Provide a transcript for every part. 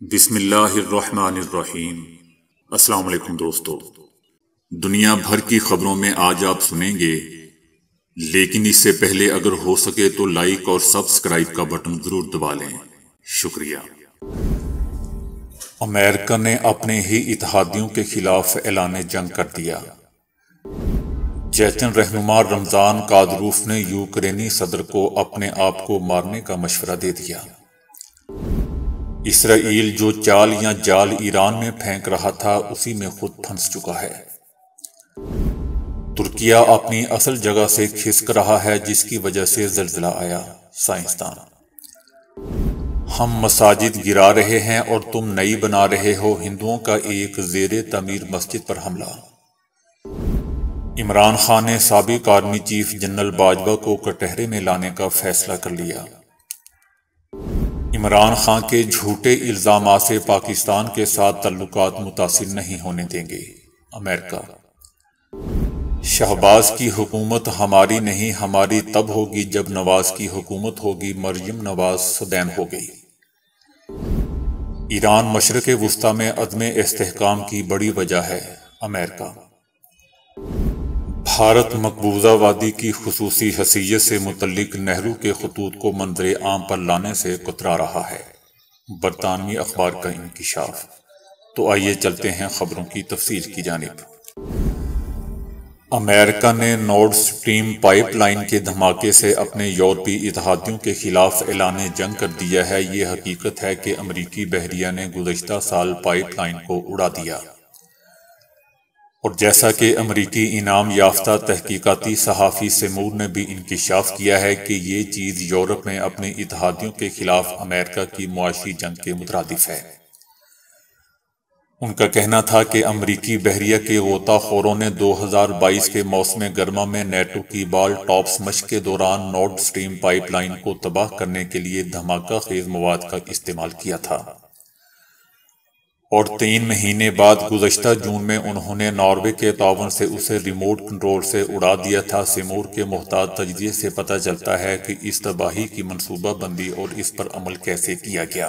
بسم اللہ الرحمن الرحیم۔ السلام علیکم دوستو، دنیا بھر کی خبروں میں آج آپ سنیں گے، لیکن اس سے پہلے اگر ہو سکے تو لائک اور سبسکرائب کا بٹن ضرور دبا لیں۔ شکریہ۔ امریکہ نے اپنے ہی اتحادیوں کے خلاف اعلان جنگ کر دیا۔ چیچن رہنما رمضان کادروف نے یوکرینی صدر کو اپنے آپ کو مارنے کا مشورہ دے دیا۔ اسرائیل جو چال یا جال ایران میں پھینک رہا تھا اسی میں خود پھنس چکا ہے۔ ترکیہ اپنی اصل جگہ سے کھسک رہا ہے جس کی وجہ سے زلزلہ آیا۔ سائنسدان: ہم مساجد گرا رہے ہیں اور تم نئی بنا رہے ہو۔ ہندوؤں کا ایک زیر تعمیر مسجد پر حملہ۔ عمران خان نے سابق آرمی چیف جنرل باجوہ کو کٹہرے میں لانے کا فیصلہ کر لیا۔ عمران خان کے جھوٹے الزامات سے پاکستان کے ساتھ تعلقات متاثر نہیں ہونے دیں گے۔ امریکہ: شہباز کی حکومت ہماری نہیں، ہماری تب ہوگی جب نواز کی حکومت ہوگی۔ مریم نواز سدین ہو گئی۔ ایران مشرق وسطیٰ میں عدم استحکام کی بڑی وجہ ہے۔ امریکہ: بھارت مقبوضہ وادی کی خصوصی حیثیت سے متعلق نہرو کے خطوط کو منظر عام پر لانے سے کترا رہا ہے۔ برطانوی اخبار کا انکشاف۔ تو آئیے چلتے ہیں خبروں کی تفصیل کی جانب۔ امریکہ نے نورڈ سٹریم پائپ لائن کے دھماکے سے اپنے یورپی اتحادیوں کے خلاف اعلان جنگ کر دیا ہے۔ یہ حقیقت ہے کہ امریکی بحریہ نے گزشتہ سال پائپ لائن کو اڑا دیا، اور جیسا کہ امریکی انعام یافتہ تحقیقاتی صحافی سیمور نے بھی انکشاف کیا ہے کہ یہ چیز یورپ میں اپنے اتحادیوں کے خلاف امریکہ کی معاشی جنگ کے مترادف ہے۔ ان کا کہنا تھا کہ امریکی بحریہ کے غوطہ خوروں نے 2022 کے موسم گرما میں نیٹو کی بال ٹاپس مشق کے دوران نورڈ سٹریم پائپ لائن کو تباہ کرنے کے لیے دھماکہ خیز مواد کا استعمال کیا تھا، اور 3 مہینے بعد گزشتہ جون میں انہوں نے ناروے کے تعاون سے اسے ریموٹ کنٹرول سے اڑا دیا تھا۔ سیمور کے محتاط تجزیے سے پتہ چلتا ہے کہ اس تباہی کی منصوبہ بندی اور اس پر عمل کیسے کیا گیا۔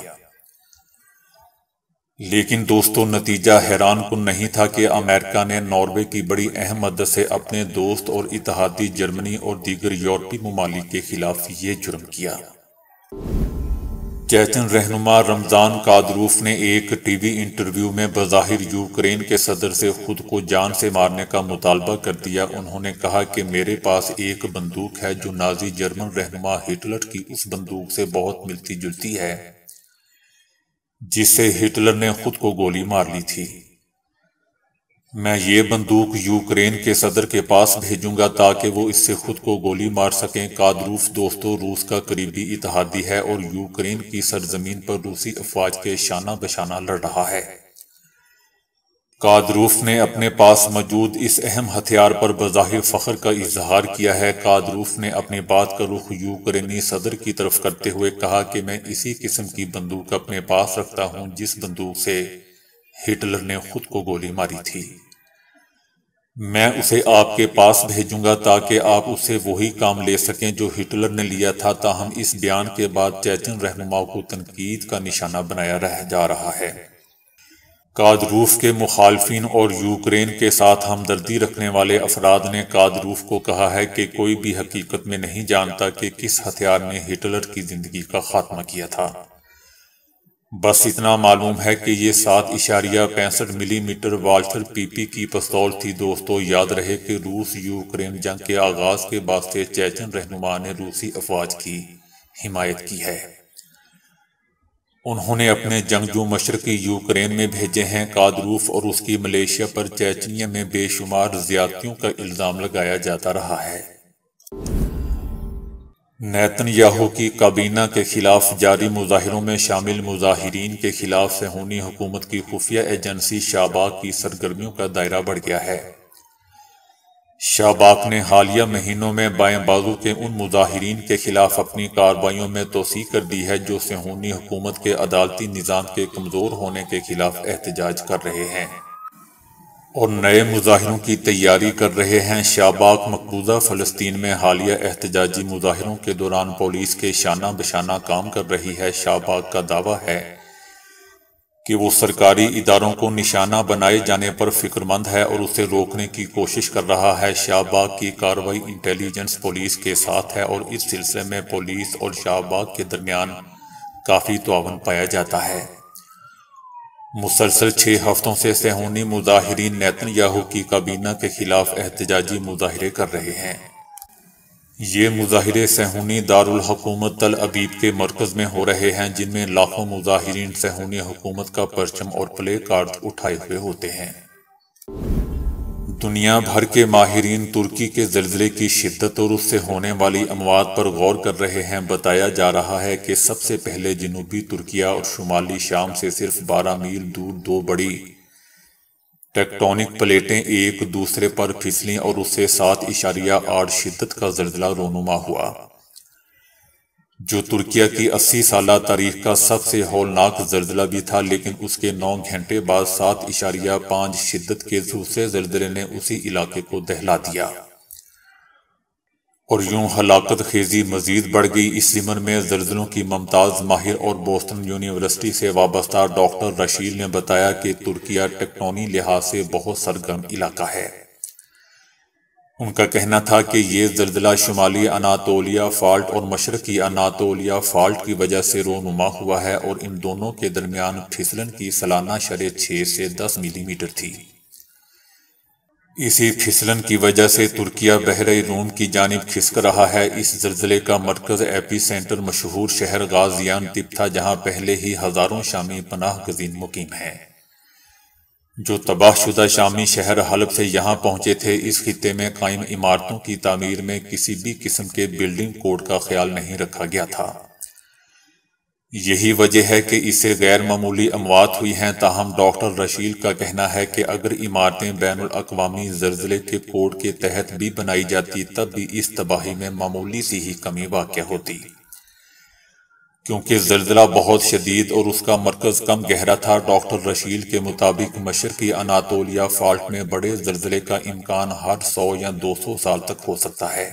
لیکن دوستو، نتیجہ حیران کن نہیں تھا کہ امریکہ نے ناروے کی بڑی اہم مدد سے اپنے دوست اور اتحادی جرمنی اور دیگر یورپی ممالک کے خلاف یہ جرم کیا۔ چیچن رہنما رمضان کادروف نے ایک ٹی وی انٹرویو میں بظاہر یوکرین کے صدر سے خود کو جان سے مارنے کا مطالبہ کر دیا۔ انہوں نے کہا کہ میرے پاس ایک بندوق ہے جو نازی جرمن رہنما ہٹلر کی اس بندوق سے بہت ملتی جلتی ہے جس سے ہٹلر نے خود کو گولی مار لی تھی۔ میں یہ بندوق یوکرین کے صدر کے پاس بھیجوں گا تاکہ وہ اس سے خود کو گولی مار سکیں۔ کادروف دوستو روس کا قریبی اتحادی ہے اور یوکرین کی سرزمین پر روسی افواج کے شانہ بشانہ لڑ رہا ہے۔ کادروف نے اپنے پاس موجود اس اہم ہتھیار پر بظاہر فخر کا اظہار کیا ہے۔ کادروف نے اپنی بات کا رخ یوکرینی صدر کی طرف کرتے ہوئے کہا کہ میں اسی قسم کی بندوق اپنے پاس رکھتا ہوں جس بندوق سے ہٹلر نے خود کو گولی ماری تھی۔ میں اسے آپ کے پاس بھیجوں گا تاکہ آپ اس سے وہی کام لے سکیں جو ہٹلر نے لیا تھا۔ تاہم اس بیان کے بعد چیچن رہنما کو تنقید کا نشانہ بنایا جا رہا ہے۔ کادروف کے مخالفین اور یوکرین کے ساتھ ہمدردی رکھنے والے افراد نے کادروف کو کہا ہے کہ کوئی بھی حقیقت میں نہیں جانتا کہ کس ہتھیار نے ہٹلر کی زندگی کا خاتمہ کیا تھا۔ بس اتنا معلوم ہے کہ یہ 7.65 ملی میٹر والٹر پی پی کی پستول تھی۔ دوستو یاد رہے کہ روس یوکرین جنگ کے آغاز کے بعد سے چیچن رہنما نے روسی افواج کی حمایت کی ہے۔ انہوں نے اپنے جنگجو مشرقی یوکرین میں بھیجے ہیں۔ کادروف اور اس کی ملیشیا پر چیچنیا میں بے شمار زیادتیوں کا الزام لگایا جاتا رہا ہے۔ نیتن یاہو کی کابینہ کے خلاف جاری مظاہروں میں شامل مظاہرین کے خلاف صہیونی حکومت کی خفیہ ایجنسی شاباک کی سرگرمیوں کا دائرہ بڑھ گیا ہے۔ شاباک نے حالیہ مہینوں میں بائیں بازو کے ان مظاہرین کے خلاف اپنی کارروائیوں میں توسیع کر دی ہے جو صہیونی حکومت کے عدالتی نظام کے کمزور ہونے کے خلاف احتجاج کر رہے ہیں اور نئے مظاہروں کی تیاری کر رہے ہیں۔ شاباک مقبوضہ فلسطین میں حالیہ احتجاجی مظاہروں کے دوران پولیس کے شانہ بشانہ کام کر رہی ہے۔ شاباک کا دعویٰ ہے کہ وہ سرکاری اداروں کو نشانہ بنائے جانے پر فکر مند ہے اور اسے روکنے کی کوشش کر رہا ہے۔ شاہ باغ کی کارروائی انٹیلیجنس پولیس کے ساتھ ہے اور اس سلسلے میں پولیس اور شاہ باغ کے درمیان کافی تعاون پایا جاتا ہے۔ مسلسل 6 ہفتوں سے صہیونی مظاہرین نیتن یاہو کی کابینہ کے خلاف احتجاجی مظاہرے کر رہے ہیں۔ یہ مظاہرے صہیونی دارالحکومت تل ابیب کے مرکز میں ہو رہے ہیں، جن میں لاکھوں مظاہرین صہیونی حکومت کا پرچم اور پلے کارڈ اٹھائے ہوئے ہوتے ہیں۔ دنیا بھر کے ماہرین ترکی کے زلزلے کی شدت اور اس سے ہونے والی اموات پر غور کر رہے ہیں۔ بتایا جا رہا ہے کہ سب سے پہلے جنوبی ترکیہ اور شمالی شام سے صرف 12 میل دور 2 بڑی ٹیکٹونک پلیٹیں ایک دوسرے پر پھسلیں اور اس سے 7.8 شدت کا زلزلہ رونما ہوا، جو ترکیہ کی 80 سالہ تاریخ کا سب سے ہولناک زلزلہ بھی تھا، لیکن اس کے 9 گھنٹے بعد 7.5 شدت کے دوسرے زلزلے نے اسی علاقے کو دہلا دیا اور یوں ہلاکت خیزی مزید بڑھ گئی۔ اس ضمن میں زلزلوں کی ممتاز ماہر اور بوسٹن یونیورسٹی سے وابستہ ڈاکٹر رشیل نے بتایا کہ ترکیہ ٹیکٹونی لحاظ سے بہت سرگرم علاقہ ہے۔ ان کا کہنا تھا کہ یہ زلزلہ شمالی اناطولیہ فالٹ اور مشرقی اناطولیہ فالٹ کی وجہ سے رونما ہوا ہے اور ان دونوں کے درمیان پھسلن کی سالانہ شرح 6 سے 10 ملی میٹر تھی۔ اسی پھسلن کی وجہ سے ترکیہ بحیرہ روم کی جانب کھسک رہا ہے۔ اس زلزلے کا مرکز ایپی سینٹر مشہور شہر غازیانتپ تھا، جہاں پہلے ہی ہزاروں شامی پناہ گزین مقیم ہیں، جو تباہ شدہ شامی شہر حلب سے یہاں پہنچے تھے۔ اس خطے میں قائم عمارتوں کی تعمیر میں کسی بھی قسم کے بلڈنگ کوڈ کا خیال نہیں رکھا گیا تھا۔ یہی وجہ ہے کہ اسے غیر معمولی اموات ہوئی ہیں۔ تاہم ڈاکٹر رشیل کا کہنا ہے کہ اگر عمارتیں بین الاقوامی زلزلے کے کوڈ کے تحت بھی بنائی جاتی تب بھی اس تباہی میں معمولی سی ہی کمی واقع ہوتی، کیونکہ زلزلہ بہت شدید اور اس کا مرکز کم گہرا تھا۔ ڈاکٹر رشیل کے مطابق مشرقی اناطولیہ فالٹ میں بڑے زلزلے کا امکان ہر 100 یا 200 سال تک ہو سکتا ہے۔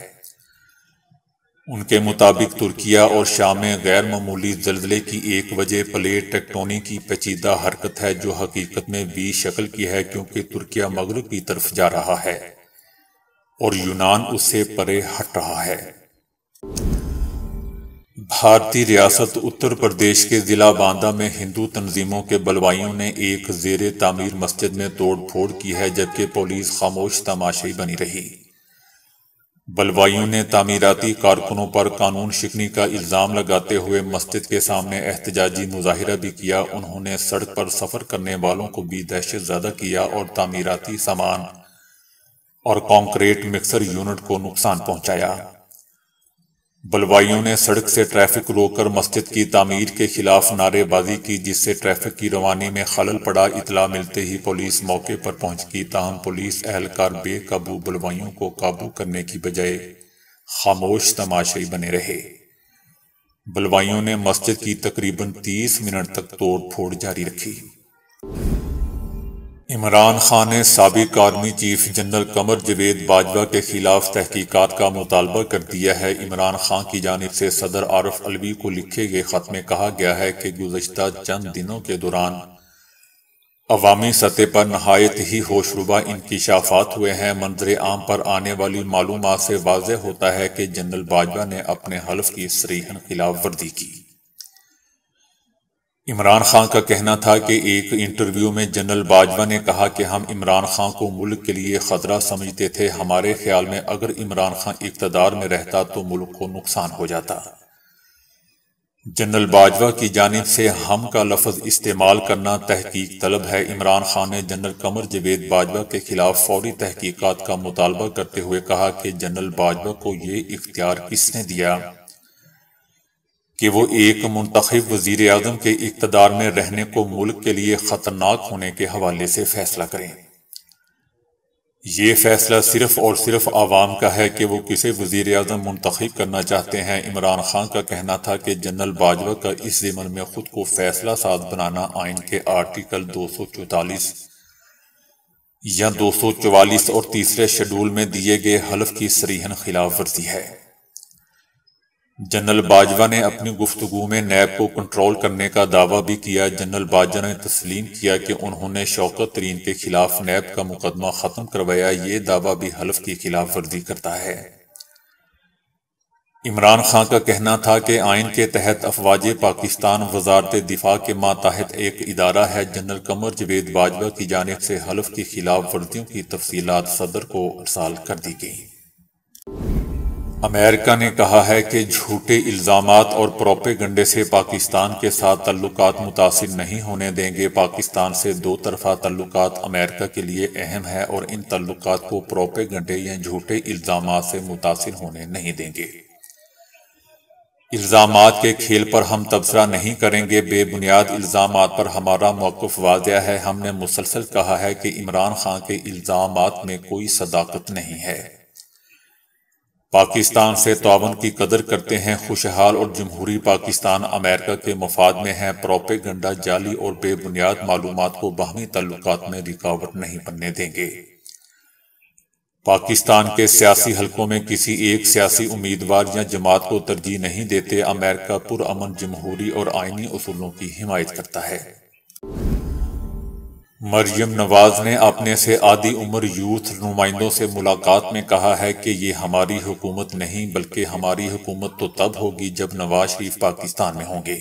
ان کے مطابق ترکیہ اور شام میں غیر معمولی زلزلے کی ایک وجہ پلیٹ ٹیکٹونک کی پیچیدہ حرکت ہے، جو حقیقت میں وی شکل کی ہے، کیونکہ ترکیہ مغرب کی طرف جا رہا ہے اور یونان اس سے پرے ہٹ رہا ہے۔ بھارتی ریاست اتر پردیش کے ضلع باندہ میں ہندو تنظیموں کے بلوائیوں نے ایک زیر تعمیر مسجد میں توڑ پھوڑ کی ہے، جبکہ پولیس خاموش تماشائی بنی رہی۔ بلوائیوں نے تعمیراتی کارکنوں پر قانون شکنی کا الزام لگاتے ہوئے مسجد کے سامنے احتجاجی مظاہرہ بھی کیا۔ انہوں نے سڑک پر سفر کرنے والوں کو بھی دہشت زدہ کیا اور تعمیراتی سامان اور کنکریٹ مکسر یونٹ کو نقصان پہنچایا۔ بلوائیوں نے سڑک سے ٹریفک روک کر مسجد کی تعمیر کے خلاف نعرے بازی کی، جس سے ٹریفک کی روانی میں خلل پڑا۔ اطلاع ملتے ہی پولیس موقع پر پہنچ گئی، تاہم پولیس اہلکار بے قابو بلوائیوں کو قابو کرنے کی بجائے خاموش تماشائی بنے رہے۔ بلوائیوں نے مسجد کی تقریباً 30 منٹ تک توڑ پھوڑ جاری رکھی۔ عمران خان نے سابق army chief general Qamar Javed Bajwa کے خلاف تحقیقات کا مطالبہ کر دیا ہے۔ عمران خان کی جانب سے صدر عارف علوی کو لکھے گئے خط میں کہا گیا ہے کہ گزشتہ چند دنوں کے دوران عوامی سطح پر نہایت ہی ہوشربا انکشافات ہوئے ہیں۔ منظر عام پر آنے والی معلومات سے واضح ہوتا ہے کہ جنرل باجوہ نے اپنے حلف کی صریحاً خلاف ورزی کی۔ عمران خان کا کہنا تھا کہ ایک انٹرویو میں جنرل باجوہ نے کہا کہ ہم عمران خان کو ملک کے لیے خطرہ سمجھتے تھے۔ ہمارے خیال میں اگر عمران خان اقتدار میں رہتا تو ملک کو نقصان ہو جاتا۔ جنرل باجوہ کی جانب سے ہم کا لفظ استعمال کرنا تحقیق طلب ہے۔ عمران خان نے جنرل قمر جاوید باجوہ کے خلاف فوری تحقیقات کا مطالبہ کرتے ہوئے کہا کہ جنرل باجوہ کو یہ اختیار کس نے دیا کہ وہ ایک منتخب وزیر اعظم کے اقتدار میں رہنے کو ملک کے لیے خطرناک ہونے کے حوالے سے فیصلہ کریں؟ یہ فیصلہ صرف اور صرف عوام کا ہے کہ وہ کسے وزیر اعظم منتخب کرنا چاہتے ہیں۔ عمران خان کا کہنا تھا کہ جنرل باجوہ کا اس ضمن میں خود کو فیصلہ ساز بنانا آئین کے آرٹیکل 244 یا 244 اور تیسرے شیڈول میں دیے گئے حلف کی صریحاً خلاف ورزی ہے۔ جنرل باجوہ نے اپنی گفتگو میں نیب کو کنٹرول کرنے کا دعویٰ بھی کیا۔ جنرل باجوہ نے تسلیم کیا کہ انہوں نے شوکت ترین کے خلاف نیب کا مقدمہ ختم کروایا۔ یہ دعویٰ بھی حلف کی خلاف ورزی کرتا ہے۔ عمران خان کا کہنا تھا کہ آئین کے تحت افواج پاکستان وزارت دفاع کے ماتحت ایک ادارہ ہے۔ جنرل قمر جاوید باجوہ کی جانب سے حلف کی خلاف ورزیوں کی تفصیلات صدر کو ارسال کر دی گئیں۔ امریکہ نے کہا ہے کہ جھوٹے الزامات اور پروپیگنڈے سے پاکستان کے ساتھ تعلقات متاثر نہیں ہونے دیں گے۔ پاکستان سے دو طرفہ تعلقات امریکہ کے لیے اہم ہے اور ان تعلقات کو پروپیگنڈے یا جھوٹے الزامات سے متاثر ہونے نہیں دیں گے۔ الزامات کے کھیل پر ہم تبصرہ نہیں کریں گے۔ بے بنیاد الزامات پر ہمارا موقف واضح ہے۔ ہم نے مسلسل کہا ہے کہ عمران خان کے الزامات میں کوئی صداقت نہیں ہے۔ پاکستان سے تعاون کی قدر کرتے ہیں۔ خوشحال اور جمہوری پاکستان امریکہ کے مفاد میں ہے۔ پروپیگنڈا، جعلی اور بے بنیاد معلومات کو باہمی تعلقات میں رکاوٹ نہیں بننے دیں گے۔ پاکستان کے سیاسی حلقوں میں کسی ایک سیاسی امیدوار یا جماعت کو ترجیح نہیں دیتے۔ امریکہ پرامن، جمہوری اور آئینی اصولوں کی حمایت کرتا ہے۔ مریم نواز نے اپنے سے آدھی عمر یوتھ نمائندوں سے ملاقات میں کہا ہے کہ یہ ہماری حکومت نہیں بلکہ ہماری حکومت تو تب ہوگی جب نواز شریف پاکستان میں ہوں گے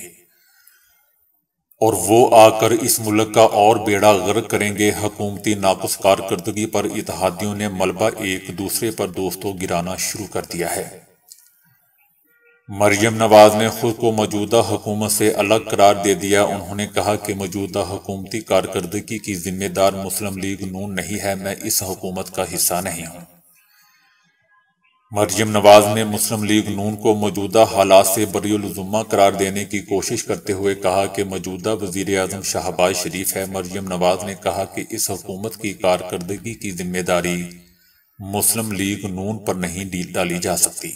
اور وہ آ کر اس ملک کا اور بیڑا غرق کریں گے۔ حکومتی ناقص کارکردگی پر اتحادیوں نے ملبہ ایک دوسرے پر دوستوں گرانا شروع کر دیا ہے۔ مریم نواز نے خود کو موجودہ حکومت سے الگ قرار دے دیا۔ انہوں نے کہا کہ موجودہ حکومتی کارکردگی کی ذمہ دار مسلم لیگ نون نہیں ہے، میں اس حکومت کا حصہ نہیں ہوں۔ مریم نواز نے مسلم لیگ نون کو موجودہ حالات سے بری الذمہ قرار دینے کی کوشش کرتے ہوئے کہا کہ موجودہ وزیر اعظم شہباز شریف ہے۔ مریم نواز نے کہا کہ اس حکومت کی کارکردگی کی ذمہ داری مسلم لیگ نون پر نہیں ڈالی جا سکتی۔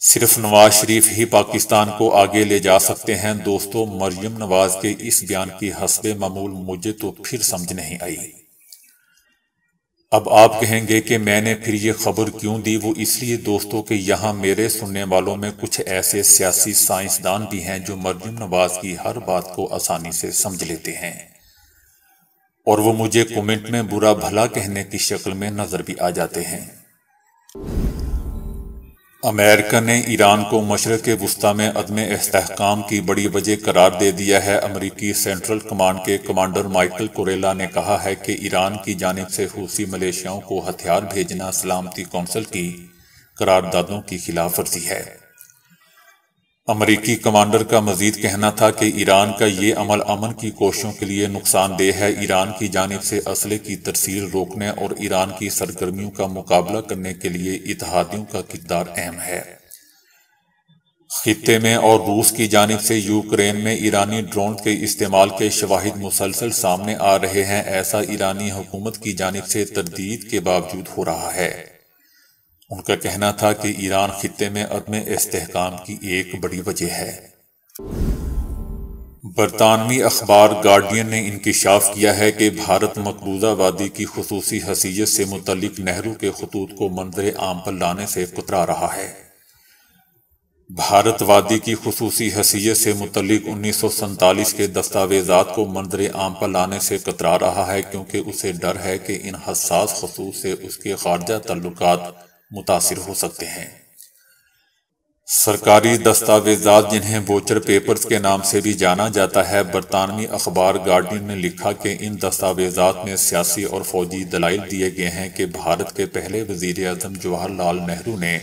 صرف نواز شریف ہی پاکستان کو آگے لے جا سکتے ہیں۔ دوستو، مریم نواز کے اس بیان کی حسب معمول مجھے تو پھر سمجھ نہیں آئی۔ اب آپ کہیں گے کہ میں نے پھر یہ خبر کیوں دی؟ وہ اس لیے دوستو کہ یہاں میرے سننے والوں میں کچھ ایسے سیاسی سائنسدان بھی ہیں جو مریم نواز کی ہر بات کو آسانی سے سمجھ لیتے ہیں اور وہ مجھے کومنٹ میں برا بھلا کہنے کی شکل میں نظر بھی آ جاتے ہیں۔ امریکہ نے ایران کو مشرق وسطیٰ میں عدم استحکام کی بڑی وجہ قرار دے دیا ہے۔ امریکی سینٹرل کمانڈ کے کمانڈر مائیکل کوریلا نے کہا ہے کہ ایران کی جانب سے حوثی ملیشیاؤں کو ہتھیار بھیجنا سلامتی کونسل کی قراردادوں کی خلاف ورزی ہے۔ امریکی کمانڈر کا مزید کہنا تھا کہ ایران کا یہ عمل امن کی کوششوں کے لیے نقصان دہ ہے۔ ایران کی جانب سے اسلحے کی ترسیل روکنے اور ایران کی سرگرمیوں کا مقابلہ کرنے کے لیے اتحادیوں کا کردار اہم ہے۔ خطے میں اور روس کی جانب سے یوکرین میں ایرانی ڈرون کے استعمال کے شواہد مسلسل سامنے آ رہے ہیں۔ ایسا ایرانی حکومت کی جانب سے تردید کے باوجود ہو رہا ہے۔ ان کا کہنا تھا کہ ایران خطے میں عدم استحکام کی ایک بڑی وجہ ہے۔ برطانوی اخبار گارڈین نے انکشاف کیا ہے کہ بھارت مقبوضہ وادی کی خصوصی حیثیت سے متعلق نہرو کے خطوط کو منظر عام پر لانے سے کترا رہا ہے۔ بھارت وادی کی خصوصی حیثیت سے متعلق 1947 کے دستاویزات کو منظر عام پر لانے سے کترا رہا ہے کیونکہ اسے ڈر ہے کہ ان حساس خطوط سے اس کے خارجہ تعلقات متاثر ہو سکتے ہیں۔ سرکاری دستاویزات جنہیں ووچر پیپرز کے نام سے بھی جانا جاتا ہے، برطانوی اخبار گارڈین نے لکھا کہ ان دستاویزات میں سیاسی اور فوجی دلائل دیے گئے ہیں کہ بھارت کے پہلے وزیر اعظم جواہر لال نہرو نے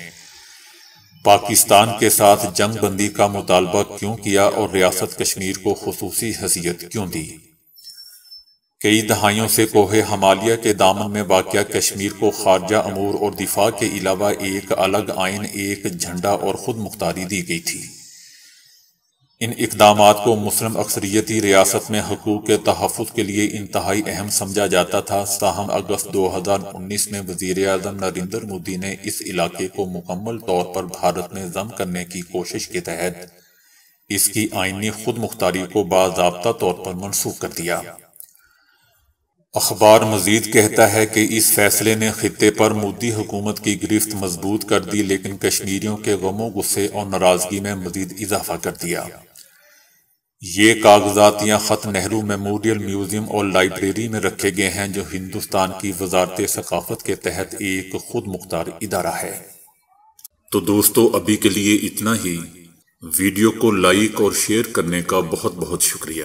پاکستان کے ساتھ جنگ بندی کا مطالبہ کیوں کیا اور ریاست کشمیر کو خصوصی حیثیت کیوں دی۔ کئی دہائیوں سے کوہ ہمالیہ کے دامن میں واقع کشمیر کو خارجہ امور اور دفاع کے علاوہ ایک الگ آئین، ایک جھنڈا اور خود مختاری دی گئی تھی۔ ان اقدامات کو مسلم اکثریتی ریاست میں حقوق کے تحفظ کے لیے انتہائی اہم سمجھا جاتا تھا۔ تاہم اگست 2019 میں وزیر اعظم نریندر مودی نے اس علاقے کو مکمل طور پر بھارت میں ضم کرنے کی کوشش کے تحت اس کی آئینی خود مختاری کو باضابطہ طور پر منسوخ کر دیا۔ اخبار مزید کہتا ہے کہ اس فیصلے نے خطے پر مودی حکومت کی گرفت مضبوط کر دی، لیکن کشمیریوں کے غم و غصے اور ناراضگی میں مزید اضافہ کر دیا۔ یہ کاغذات یا خط نہرو میموریل میوزیم اور لائبریری میں رکھے گئے ہیں، جو ہندوستان کی وزارت ثقافت کے تحت ایک خود مختار ادارہ ہے۔ تو دوستو، ابھی کے لیے اتنا ہی۔ ویڈیو کو لائک اور شیئر کرنے کا بہت بہت شکریہ۔